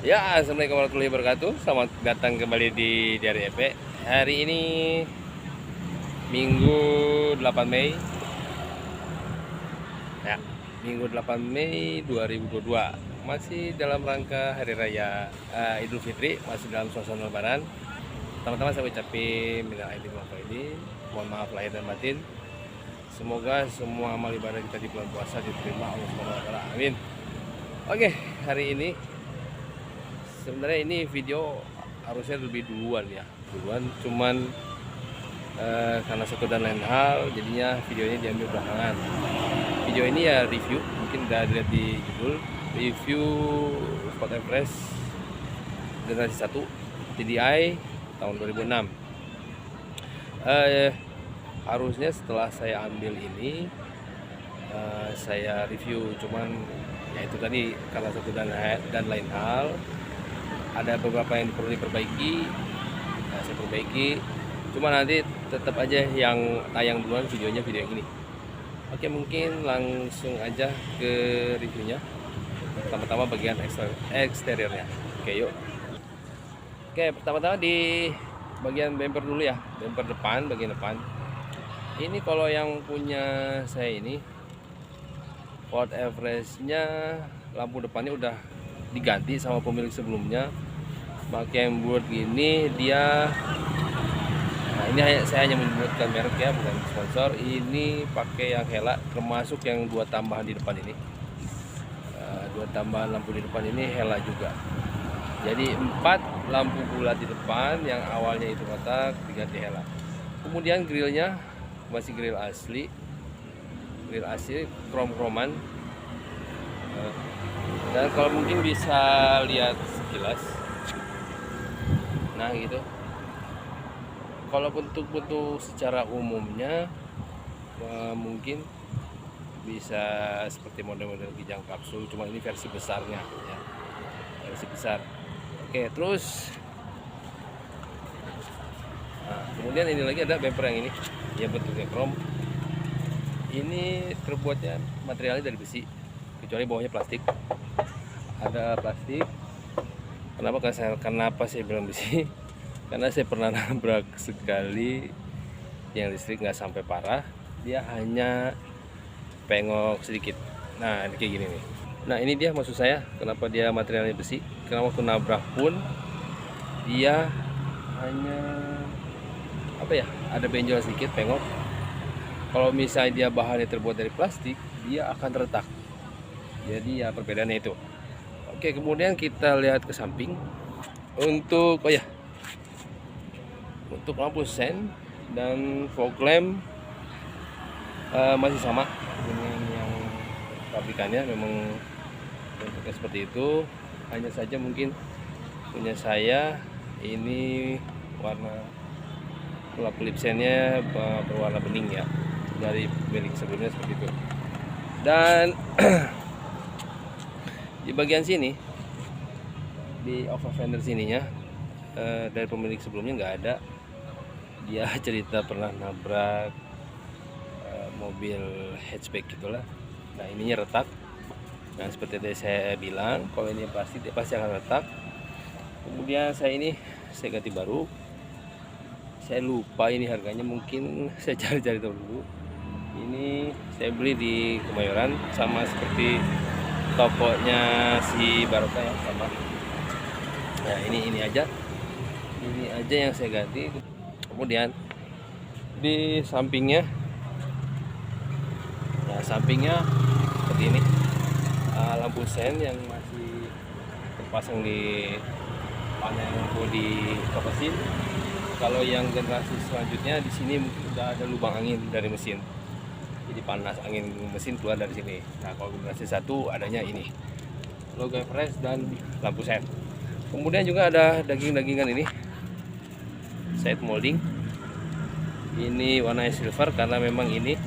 Ya, assalamualaikum warahmatullahi wabarakatuh. Selamat datang kembali di Diary EP. Hari ini Minggu 8 Mei. Ya, Minggu 8 Mei 2022. Masih dalam rangka Hari Raya Idul Fitri, masih dalam suasana Lebaran. Teman-teman, saya ucapin minal aidin wal faizin. Mohon maaf lahir dan batin. Semoga semua amal ibadah kita di bulan puasa diterima Allah Subhanahu wa taala. Amin. Oke, hari ini sebenarnya ini video harusnya lebih duluan ya, cuman karena satu dan lain hal jadinya video ini diambil belakangan. Video ini ya review, mungkin udah dilihat di judul, review Ford Everest generasi 1 TDI tahun 2006. Harusnya setelah saya ambil ini saya review, cuman ya itu tadi karena satu dan lain hal ada beberapa yang perlu diperbaiki. Nah, saya perbaiki, cuma nanti tetap aja yang tayang duluan video yang ini. Oke, mungkin langsung aja ke reviewnya. Pertama-tama bagian eksteriornya. Oke, yuk. Oke, pertama-tama di bagian bumper dulu ya, bumper depan, bagian depan ini. Kalau yang punya saya ini Ford Everest-nya, lampu depannya udah diganti sama pemilik sebelumnya, pakai yang buat gini dia. Nah, ini saya hanya menyebutkan merek ya, bukan sponsor. Ini pakai yang Hella, termasuk yang dua tambahan di depan ini. Dua tambahan lampu di depan ini Hella juga. Jadi 4 lampu bulat di depan, yang awalnya itu kotak diganti Hella. Kemudian grillnya masih grill asli krom-kroman. Dan kalau mungkin bisa lihat sekilas, nah gitu. Kalau bentuk-bentuk secara umumnya mungkin bisa seperti model-model Kijang kapsul, cuma ini versi besarnya ya, versi besar. Oke, terus kemudian ini lagi ada bumper yang ini ya, bentuknya krom. Ini terbuatnya materialnya dari besi, kecuali bawahnya plastik. Ada plastik. Kenapa saya bilang besi? Karena saya pernah nabrak sekali yang listrik, nggak sampai parah, dia hanya pengok sedikit. Nah, ini kayak gini nih. Nah, ini dia maksud saya kenapa dia materialnya besi, karena waktu nabrak pun dia hanya ada benjol sedikit, pengok. Kalau misalnya dia bahannya terbuat dari plastik, dia akan retak. Jadi ya perbedaannya itu. Oke, kemudian kita lihat ke samping. Untuk lampu sen dan fog lamp masih sama dengan yang pabrikannya, memang bentuknya seperti itu. Hanya saja mungkin punya saya ini warna kelap-kelip sennya berwarna bening ya, dari pemilik sebelumnya seperti itu. Dan di bagian sini, di over fender sininya, dari pemilik sebelumnya nggak ada. Dia cerita pernah nabrak mobil hatchback gitulah. Nah, ininya retak. Nah, seperti tadi saya bilang, kalau ini pasti dia pasti akan retak. Kemudian saya ganti baru. Saya lupa ini harganya, mungkin saya cari-cari dulu. Ini saya beli di Kemayoran, sama seperti tokonya si Barokah yang sama. Nah, ini aja yang saya ganti. Kemudian di sampingnya, seperti ini, lampu sen yang masih terpasang di panel lampu di kap mesin. Kalau yang generasi selanjutnya, di sini mungkin udah ada lubang angin dari mesin, jadi panas angin mesin keluar dari sini. Nah, kalau generasi 1 adanya ini logo Everest dan lampu sen. Kemudian juga ada daging-dagingan ini, side molding. Ini warnanya silver karena memang ini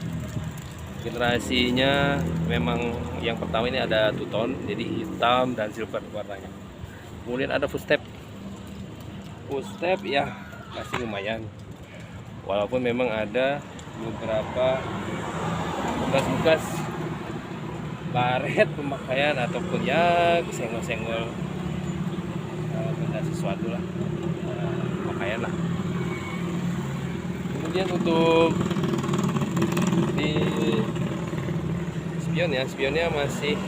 generasinya, memang yang pertama ini ada two tone, jadi hitam dan silver warnanya. Kemudian ada footstep ya, masih lumayan, walaupun memang ada beberapa bekas-bekas baret pemakaian ataupun ya senggol-senggol sesuatu lah, pakaian lah. Kemudian untuk di spionnya masih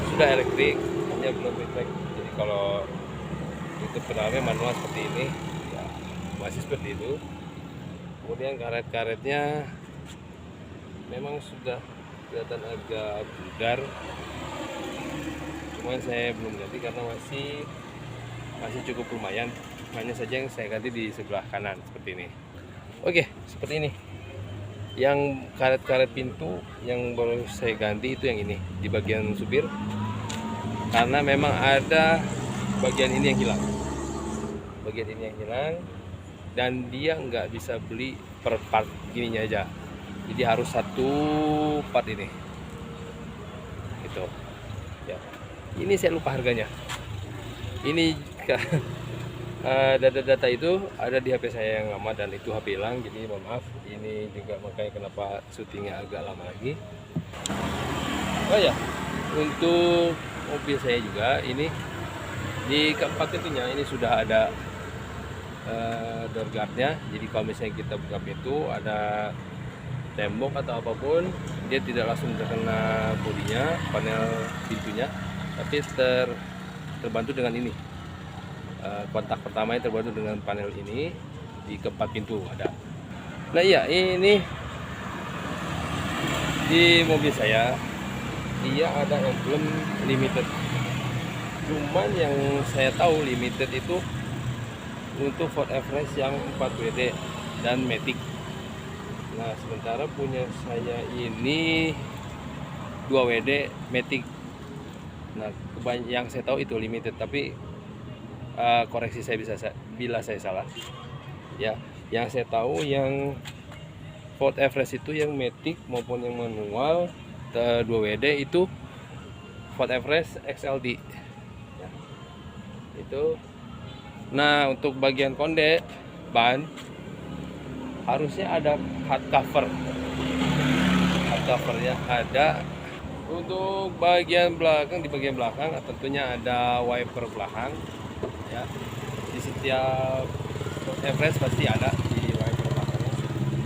sudah elektrik, hanya belum refleks. Jadi kalau itu pedalnya manual seperti ini ya, masih seperti itu. Kemudian karet-karetnya memang sudah kelihatan agak pudar, cuman saya belum ganti karena masih cukup lumayan. Hanya saja yang saya ganti di sebelah kanan seperti ini. Oke, seperti ini. Yang karet-karet pintu yang baru saya ganti itu yang ini di bagian supir, karena memang ada bagian ini yang hilang. Bagian ini yang hilang dan dia nggak bisa beli per part ininya aja. Jadi harus satu part ini. Gitu. Ya. Ini saya lupa harganya. Ini data-data itu ada di HP saya yang lama dan itu HP hilang, jadi mohon maaf. Ini juga makanya kenapa syutingnya agak lama lagi. Oh ya, untuk mobil saya juga ini di keempat pintunya ini sudah ada door guardnya. Jadi kalau misalnya kita buka pintu, ada tembok atau apapun, dia tidak langsung terkena bodinya, panel pintunya, tapi terbantu dengan ini. Kontak pertama yang terbantu dengan panel ini di keempat pintu ada. Nah iya, ini di mobil saya dia ada emblem limited. Cuman yang saya tahu limited itu untuk Ford Everest yang 4WD dan Matic. Nah sementara punya saya ini 2WD Matic. Nah yang saya tahu itu limited, tapi koreksi saya bila saya salah. Ya, yang saya tahu yang Ford Everest itu yang Matic maupun yang manual 2WD itu Ford Everest XLD. Ya, itu. Nah untuk bagian konde ban harusnya ada hardcover. Hardcovernya ada. Untuk bagian belakang, di bagian belakang tentunya ada wiper belakang. Ya, di setiap Everest pasti ada di wiper belakangnya.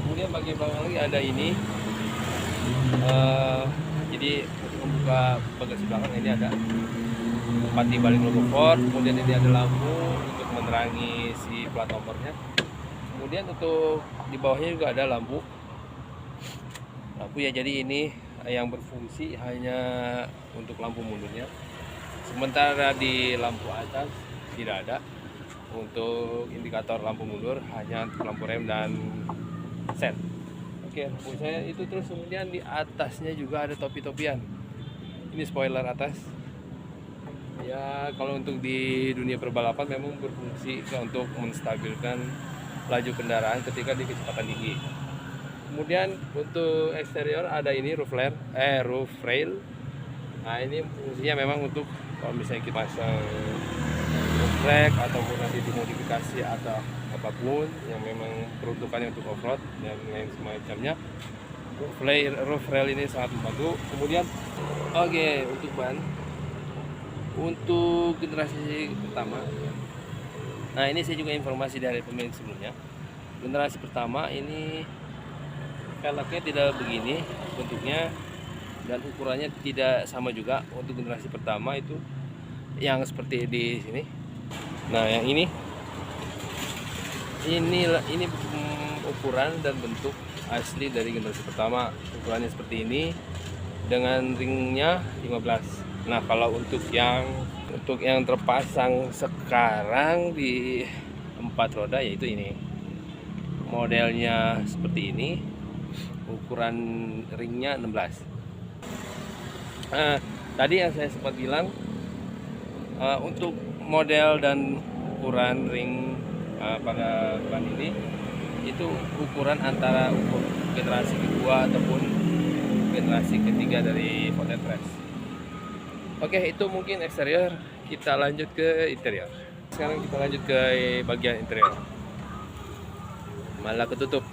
Kemudian bagian belakang lagi ada ini. Jadi untuk membuka bagasi belakang ini ada tempat di balik logo Ford. Kemudian ini ada lampu untuk menerangi si plat nomornya. Kemudian untuk di bawahnya juga ada lampu ya. Jadi ini yang berfungsi hanya untuk lampu mundurnya. Sementara di lampu atas tidak ada untuk indikator lampu mundur, hanya lampu rem dan sen. Oke, lampu saya itu. Terus kemudian di atasnya juga ada topi-topian. Ini spoiler atas. Ya kalau untuk di dunia perbalapan memang berfungsi untuk menstabilkan laju kendaraan ketika di kecepatan tinggi. Kemudian untuk eksterior ada ini roof rail. Nah ini fungsinya memang untuk kalau misalnya kita pasang track ataupun nanti dimodifikasi atau apapun yang memang peruntukannya untuk off-road dan lain semacamnya, roof rail ini sangat membantu. Kemudian untuk ban untuk generasi pertama, nah ini saya juga informasi dari pemilik sebelumnya. Generasi pertama ini velgnya tidak begini bentuknya dan ukurannya tidak sama juga. Untuk generasi pertama itu yang seperti di sini. Nah yang ini ukuran dan bentuk asli dari generasi pertama. Ukurannya seperti ini dengan ringnya 15. Nah kalau untuk yang terpasang sekarang di 4 roda yaitu ini, modelnya seperti ini, ukuran ringnya 16. Tadi yang saya sempat bilang untuk model dan ukuran ring pada ban ini itu ukuran antara generasi kedua ataupun generasi ketiga dari Ford Everest. Oke, itu mungkin eksterior. Kita lanjut ke interior. Sekarang kita lanjut ke bagian interior. Malah ketutup.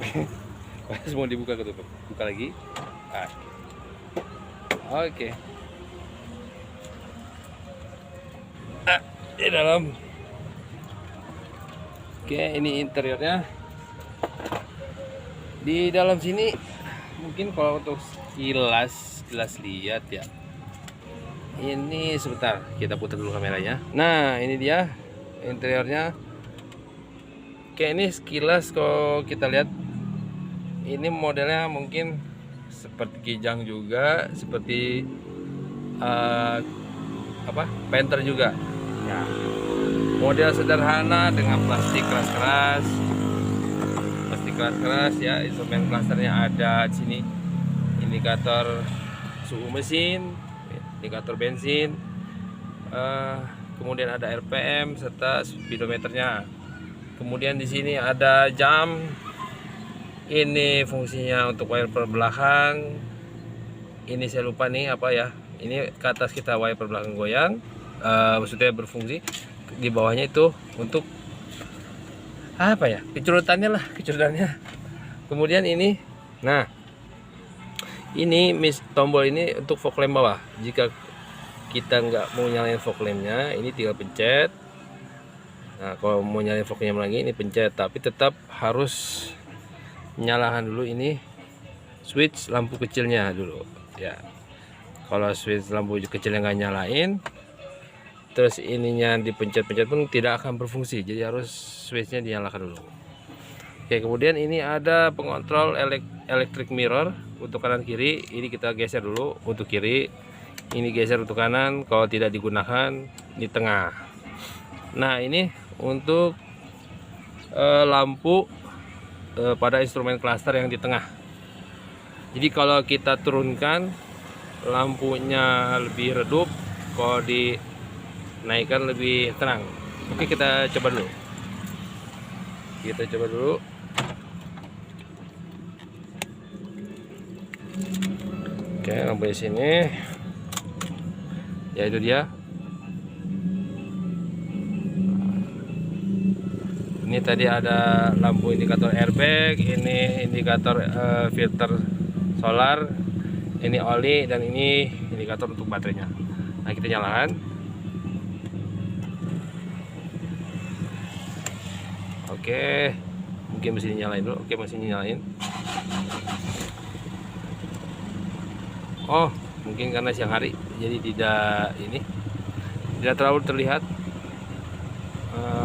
Pas mau dibuka ketutup. Buka lagi. Oke. Di dalam Oke, ini interiornya. Di dalam sini mungkin kalau untuk kilas lihat ya. Ini sebentar kita putar dulu kameranya. Nah, ini dia interiornya. Oke, ini sekilas kalau kita lihat ini modelnya mungkin seperti Kijang juga, seperti Panther juga. Ya. Model sederhana dengan plastik keras-keras. Plastik keras-keras ya, instrumen clusternya ada di sini. Indikator suhu mesin, indikator bensin, kemudian ada RPM serta speedometernya. Kemudian di sini ada jam. Ini fungsinya untuk wiper belakang. Ini saya lupa nih apa ya. Ini ke atas kita wiper belakang goyang, maksudnya berfungsi. Di bawahnya itu untuk apa ya? Kecurutannya. Kemudian ini, nah ini tombol ini untuk fog lamp bawah. Jika kita nggak mau nyalain fog lampnya, ini tinggal pencet. Nah, kalau mau nyalain fog lamp lagi, ini pencet. Tapi tetap harus nyalakan dulu ini switch lampu kecilnya dulu ya. Kalau switch lampu kecilnya nggak nyalain, terus ininya dipencet-pencet pun tidak akan berfungsi. Jadi harus switchnya dinyalakan dulu. Oke, kemudian ini ada pengontrol electric mirror untuk kanan kiri. Ini kita geser dulu untuk kiri, ini geser untuk kanan kalau tidak digunakan di tengah. Nah, ini untuk lampu pada instrumen cluster yang di tengah. Jadi kalau kita turunkan lampunya lebih redup, kalau dinaikkan lebih terang. Oke, kita coba dulu. Oke, lampu di sini. Ya, itu dia. Ini tadi ada lampu indikator airbag, ini indikator filter solar, ini oli, dan ini indikator untuk baterainya. Nah, kita nyalakan. Oke, mungkin mesin nyalain dulu. Oke, mesin nyalain. Oh, mungkin karena siang hari jadi tidak terlalu terlihat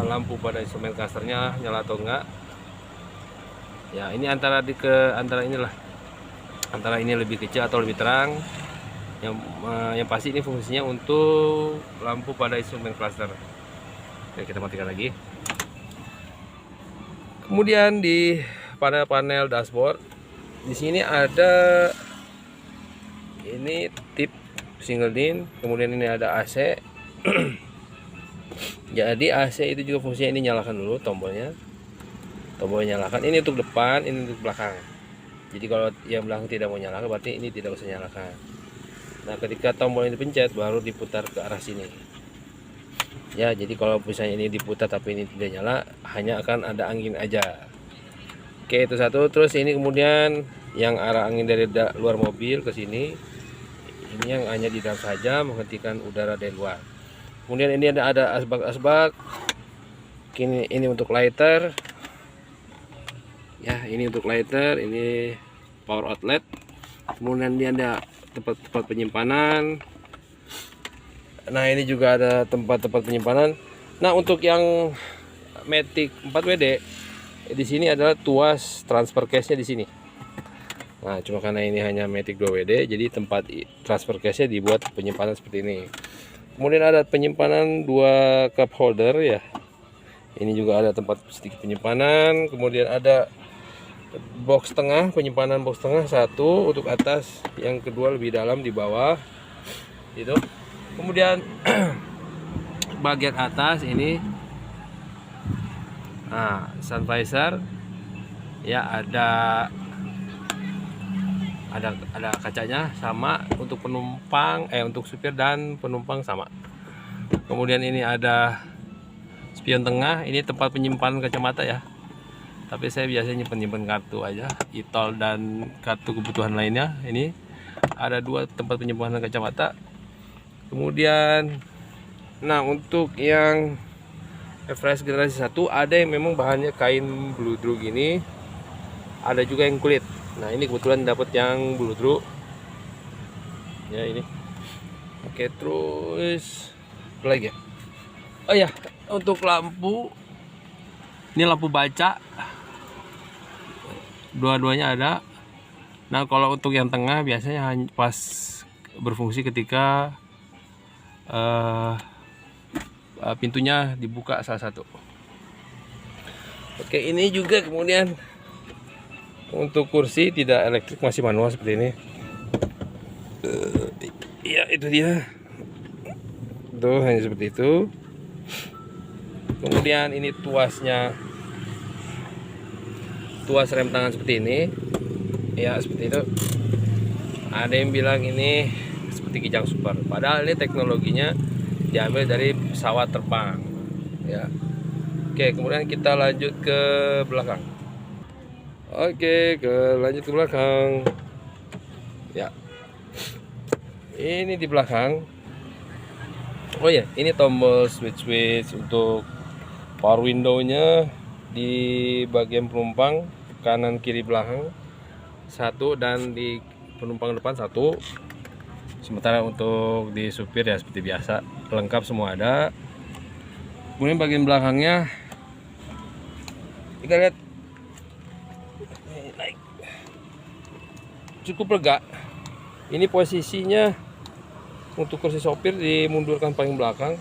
lampu pada instrumen clusternya nyala atau enggak. Ya, ini antara inilah, antara ini lebih kecil atau lebih terang. Yang pasti ini fungsinya untuk lampu pada instrumen cluster. Oke, kita matikan lagi. Kemudian pada panel dashboard di sini ada ini tip single din, kemudian ini ada AC. Jadi AC itu juga fungsinya, ini nyalakan dulu tombolnya nyalakan. Ini untuk depan, ini untuk belakang. Jadi kalau yang belakang tidak mau nyalakan, berarti ini tidak usah nyalakan. Nah, ketika tombol ini dipencet baru diputar ke arah sini ya. Jadi kalau misalnya ini diputar tapi ini tidak nyala, hanya akan ada angin aja. Oke, itu satu. Terus ini kemudian yang arah angin dari luar mobil ke sini, ini yang hanya di dalam saja, menghentikan udara dari luar. Kemudian ini ada asbak. Ini untuk lighter ya, ini untuk lighter, ini power outlet. Kemudian ini ada tempat penyimpanan. Nah, ini juga ada tempat penyimpanan. Nah, untuk yang Matic 4WD di sini adalah tuas transfer case-nya di sini. Nah, cuma karena ini hanya Matic 2WD, jadi tempat transfer case-nya dibuat penyimpanan seperti ini. Kemudian ada penyimpanan 2 cup holder ya. Ini juga ada tempat sedikit penyimpanan. Kemudian ada box tengah, penyimpanan box tengah satu untuk atas, yang kedua lebih dalam di bawah. Itu. Kemudian bagian atas ini sun visor ya, ada kacanya sama untuk penumpang, untuk supir dan penumpang sama. Kemudian ini ada spion tengah, ini tempat penyimpanan kacamata ya. Tapi saya biasanya nyimpen kartu aja, e-tol dan kartu kebutuhan lainnya. Ini ada 2 tempat penyimpanan kacamata. Kemudian, nah untuk yang Everest generasi 1 ada yang memang bahannya kain bluedruk gini, ada juga yang kulit. Nah ini kebetulan dapat yang bluedruk ya ini. Oke, terus apa lagi ya? Oh ya, untuk lampu ini lampu baca, dua-duanya ada. Nah kalau untuk yang tengah biasanya pas berfungsi ketika pintunya dibuka salah satu. Oke, ini juga kemudian untuk kursi tidak elektrik, masih manual seperti ini. Iya itu dia, tuh hanya seperti itu. Kemudian ini tuasnya, tuas rem tangan seperti ini ya, seperti itu. Ada yang bilang ini seperti Kijang Super, padahal ini teknologinya diambil dari pesawat terbang ya. Oke, kemudian kita lanjut ke belakang. Oke, lanjut ke belakang ya. Ini di belakang, oh ya, ini tombol switch untuk power window-nya di bagian penumpang kanan kiri belakang satu, dan di penumpang depan satu. Sementara untuk di supir ya seperti biasa, lengkap semua ada. Kemudian bagian belakangnya kita lihat naik, cukup lega. Ini posisinya untuk kursi sopir dimundurkan paling belakang.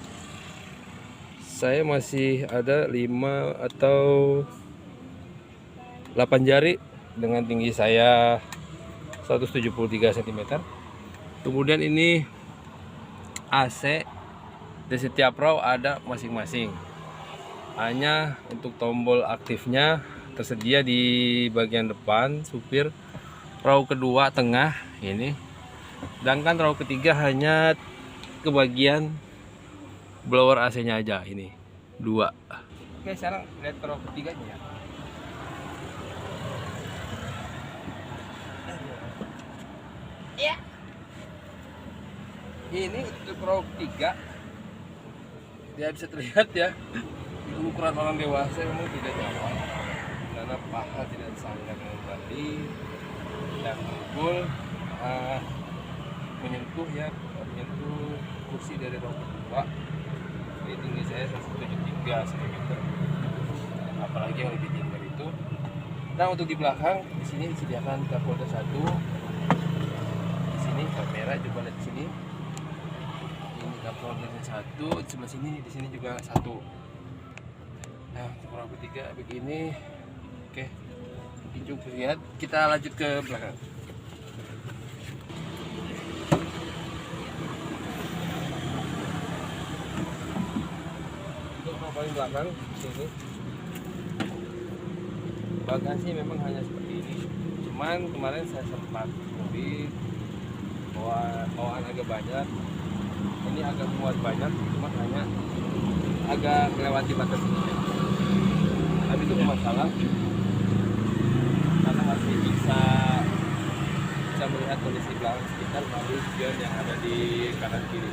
Saya masih ada 5 atau 8 jari dengan tinggi saya 173 cm. Kemudian ini AC di setiap row ada masing-masing. Hanya untuk tombol aktifnya tersedia di bagian depan supir, row kedua tengah ini. Sedangkan row ketiga hanya ke bagian blower AC-nya aja, ini 2. Oke, sekarang lihat row ketiganya ya. Ya. Ini untuk row ketiga, dia bisa terlihat ya, ukuran orang dewasa memang tidak nyaman karena paha tidak sangat dengan tadi dan pukul menyentuh kursi dari row kedua. Ini tinggi saya 173 cm, apalagi yang lebih tinggi dari itu. Nah untuk di belakang di sini disediakan cup holder 1, di sini kamera, coba lihat di sini, ini cup holdernya 1, di sebelah sini, di sini juga 1. Nah untuk row ketiga begini. Oke, mungkin cukup lihat, kita lanjut ke belakang. Paling belakang sini bagasi memang hanya seperti ini, cuman kemarin saya sempat beli bawaan agak banyak, ini agak muat banyak, cuman hanya agak melewati batas ini, tapi itu masalah karena masih bisa melihat kondisi belakang sekitar melalui spion yang ada di kanan kiri.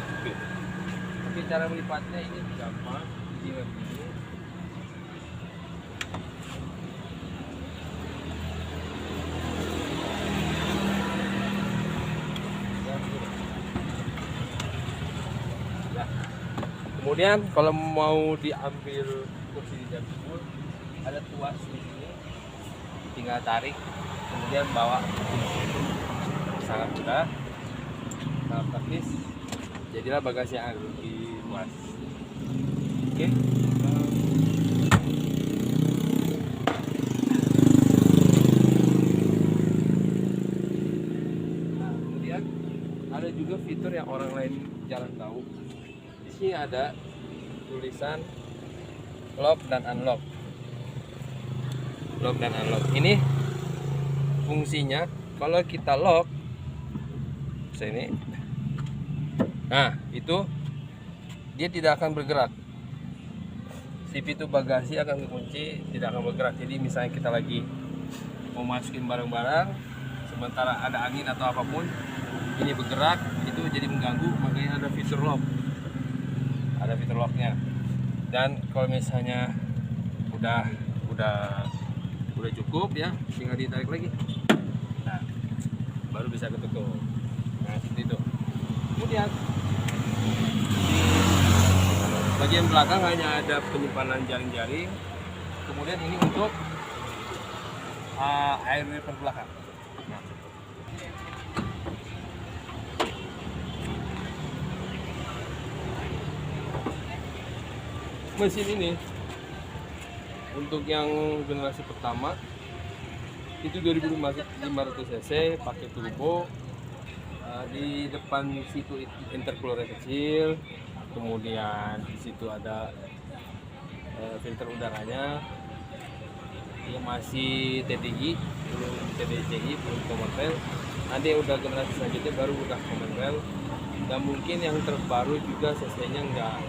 Oke, cara melipatnya ini gampang. Ini kemudian kalau mau diambil kursi di jambul, ada tuas di sini, tinggal tarik kemudian bawa, sangat mudah, sangat praktis, jadilah bagasi yang ada di tuas. Oke. Nah, kemudian ada juga fitur yang orang lain jarang tahu. Di sini ada tulisan lock dan unlock. Lock dan unlock. Ini fungsinya kalau kita lock sini. Nah, itu dia tidak akan bergerak. Si pintu bagasi akan dikunci, tidak akan bergerak. Jadi misalnya kita lagi mau masukin barang-barang, sementara ada angin atau apapun, ini bergerak, itu jadi mengganggu. Makanya ada fitur lock, ada fitur locknya. Dan kalau misalnya udah cukup ya, tinggal ditarik lagi. Nah, baru bisa ketutup. Nah, seperti itu. Kemudian di bagian belakang hanya ada penyimpanan jaring-jaring. Kemudian ini untuk air wiper belakang. Nah, mesin ini untuk yang generasi pertama itu 2500 cc pakai turbo. Di depan situ intercooler kecil, kemudian di situ ada filter udaranya yang masih TDI, belum TDCi, belum common rail. Nanti udah generasi selanjutnya baru udah common rail, dan mungkin yang terbaru juga cc-nya enggak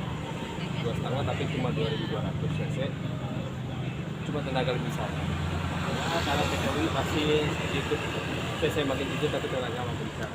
2,5 tapi cuma 2200 cc, cuma tenaga lebih besar. Karena teknologi pasti seperti itu, cc makin kecil tapi tenaga makin besar.